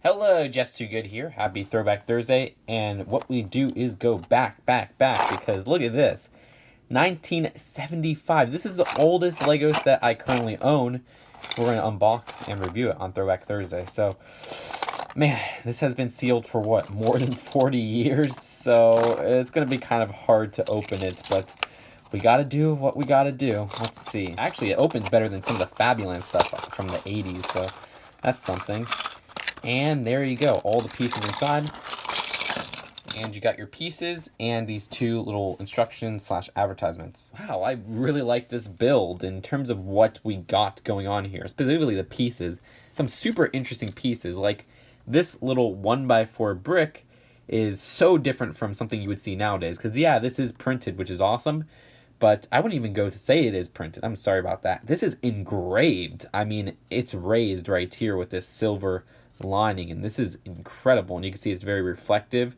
Hello, Just Too Good here. Happy Throwback Thursday. And what we do is go back, because look at this. 1975. This is the oldest Lego set I currently own. We're going to unbox and review it on Throwback Thursday. So, man, this has been sealed for what, more than 40 years? So, it's going to be kind of hard to open it, but we got to do what we got to do. Let's see. Actually, it opens better than some of the Fabuland stuff from the 80s, so that's something. And there you go, all the pieces inside. And you got your pieces and these two little instructions / advertisements. Wow, I really like this build in terms of what we got going on here, specifically the pieces. Some super interesting pieces, like this little 1x4 brick is so different from something you would see nowadays. Because yeah, this is printed, which is awesome, but I wouldn't even go to say it is printed. I'm sorry about that. This is engraved. I mean, it's raised right here with this silver lining, and this is incredible, and you can see it's very reflective.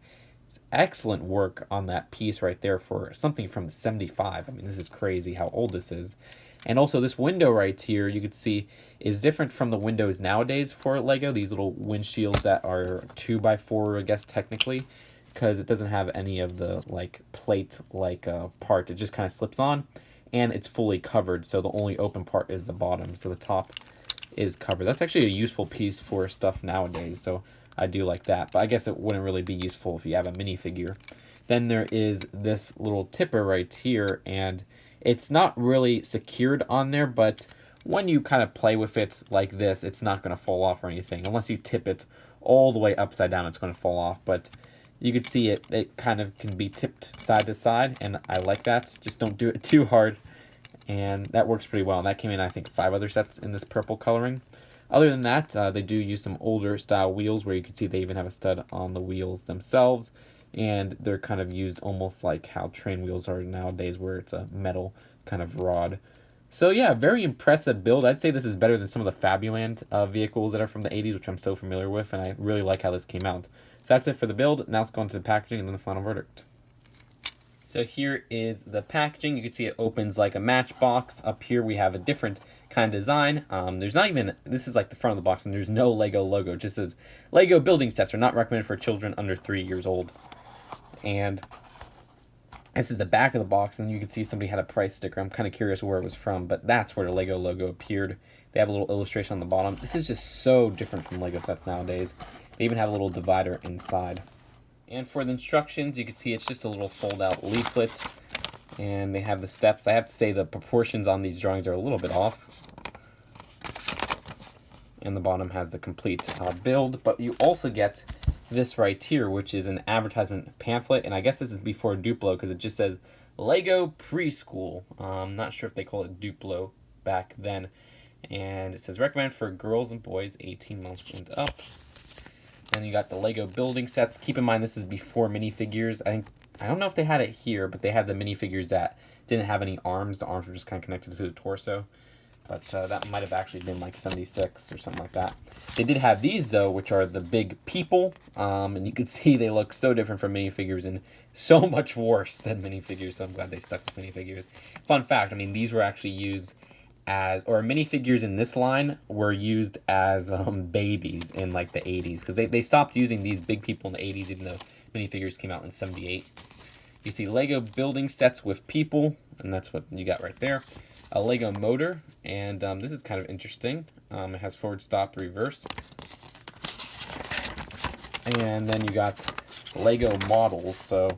It's excellent work on that piece right there for something from 75. I mean, this is crazy how old this is. And also this window right here, you can see, is different from the windows nowadays for Lego. These little windshields that are 2x4, I guess, technically, because it doesn't have any of the like plate like part. It just kind of slips on, and it's fully covered, so the only open part is the bottom, so the top is covered. That's actually a useful piece for stuff nowadays, so I do like that, but I guess it wouldn't really be useful if you have a minifigure. Then there is this little tipper right here, and it's not really secured on there, but when you kind of play with it like this, it's not going to fall off or anything. Unless you tip it all the way upside down, it's going to fall off, but you can see it kind of can be tipped side to side, and I like that. Just don't do it too hard. And that works pretty well. And that came in, I think, 5 other sets in this purple coloring. Other than that, they do use some older style wheels where you can see they even have a stud on the wheels themselves. And they're kind of used almost like how train wheels are nowadays, where it's a metal kind of rod. So yeah, very impressive build. I'd say this is better than some of the Fabuland vehicles that are from the 80s, which I'm so familiar with. And I really like how this came out. So that's it for the build. Now let's go into the packaging and then the final verdict. So here is the packaging. You can see it opens like a matchbox. Up here we have a different kind of design. There's not even, this is like the front of the box, and there's no Lego logo. It just says Lego building sets are not recommended for children under 3 years old. And this is the back of the box, and you can see somebody had a price sticker. I'm kind of curious where it was from, but that's where the Lego logo appeared. They have a little illustration on the bottom. This is just so different from Lego sets nowadays. They even have a little divider inside. And for the instructions, you can see it's just a little fold-out leaflet, and they have the steps. I have to say the proportions on these drawings are a little bit off. And the bottom has the complete build, but you also get this right here, which is an advertisement pamphlet, and I guess this is before Duplo because it just says Lego Preschool. I'm not sure if they call it Duplo back then. And it says recommended for girls and boys 18 months and up. Then you got the Lego building sets. Keep in mind this is before minifigures. I don't know if they had it here, but they had the minifigures that didn't have any arms. The arms were just kind of connected to the torso. But that might have actually been like 76 or something like that. They did have these though, which are the big people. And you can see they look so different from minifigures and so much worse than minifigures. So I'm glad they stuck with minifigures. Fun fact, I mean, these were actually used as, or minifigures in this line were used as babies in like the 80s, because they stopped using these big people in the 80s, even though minifigures came out in 78. You see Lego building sets with people, and that's what you got right there. A Lego motor, and this is kind of interesting. It has forward, stop, reverse. And then you got Lego models, so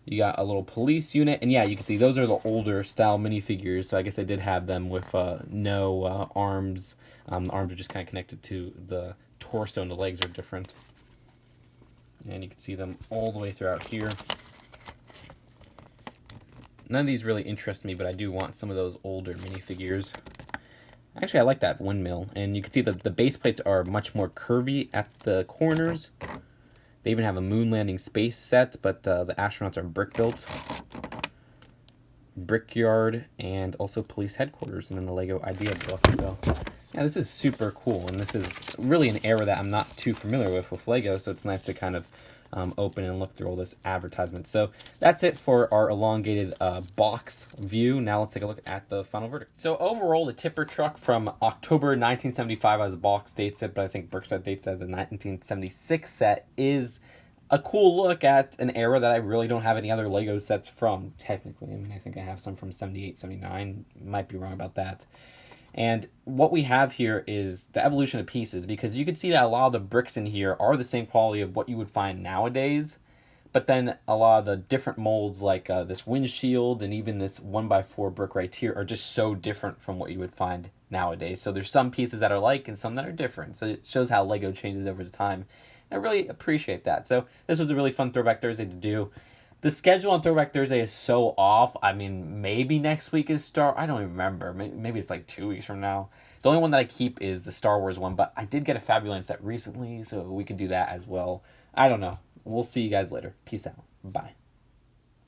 you got a little police unit, and yeah, you can see those are the older style minifigures, so I guess they did have them with no arms. The arms are just kind of connected to the torso, and the legs are different. And you can see them all the way throughout here. None of these really interest me, but I do want some of those older minifigures. Actually, I like that windmill, and you can see the base plates are much more curvy at the corners. They even have a moon landing space set, but the astronauts are brick built. Brickyard, and also police headquarters, and then the Lego idea book. So yeah, this is super cool, and this is really an era that I'm not too familiar with Lego, so it's nice to kind of open and look through all this advertisement. So that's it for our elongated box view. Now let's take a look at the final verdict. So overall, the tipper truck from October 1975 as a box dates it, but I think Brickset dates it as a 1976 set, is a cool look at an era that I really don't have any other Lego sets from, technically. I mean, I think I have some from 78, 79. Might be wrong about that. And what we have here is the evolution of pieces, because you can see that a lot of the bricks in here are the same quality of what you would find nowadays, but then a lot of the different molds, like this windshield and even this 1x4 brick right here, are just so different from what you would find nowadays. So there's some pieces that are like and some that are different. So it shows how Lego changes over time. I really appreciate that. So this was a really fun Throwback Thursday to do. The schedule on Throwback Thursday is so off. I mean, maybe next week is I don't even remember. Maybe it's like 2 weeks from now. The only one that I keep is the Star Wars one, but I did get a Fabulous set recently, so we could do that as well. I don't know. We'll see you guys later. Peace out. Bye.